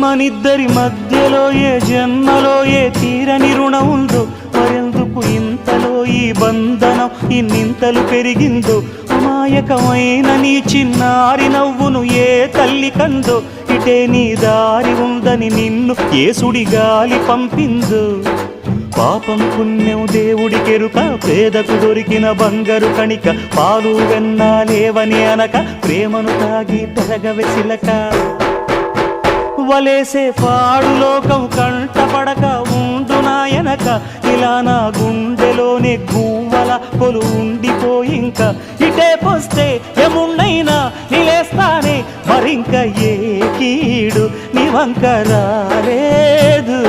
మనిద్దరి మధ్యలో ఏ జన్మలో ఏ తీరని రుణం ఉందో, మరెందుకు ఇంతలో ఈ బంధనం ఇన్నింతలు పెరిగిందో, అమాయకమైన నీ చిన్నారి నవ్వును ఏ తల్లి కందో, ఇటే నీ దారి ఉందని నిన్ను ఏ సుడిగాలి పంపిందో. పాపం పుణ్యం దేవుడికెరుక, పేదకు దొరికిన బంగారు కణిక, పాలు వెన్నాలేవని అనక ప్రేమను తాగి తెరగవెసిలక. వలేసే పాడు లోకం కంటపడక ఉండు నాయనక, ఇలా నా గుండెలోనే గువ్వల కొలు ఉండిపోయింక. ఇటేకొస్తే ఎమున్నైనా నిలేస్తానే, మరింక ఏ కీడు నీ వంక రాలేదు.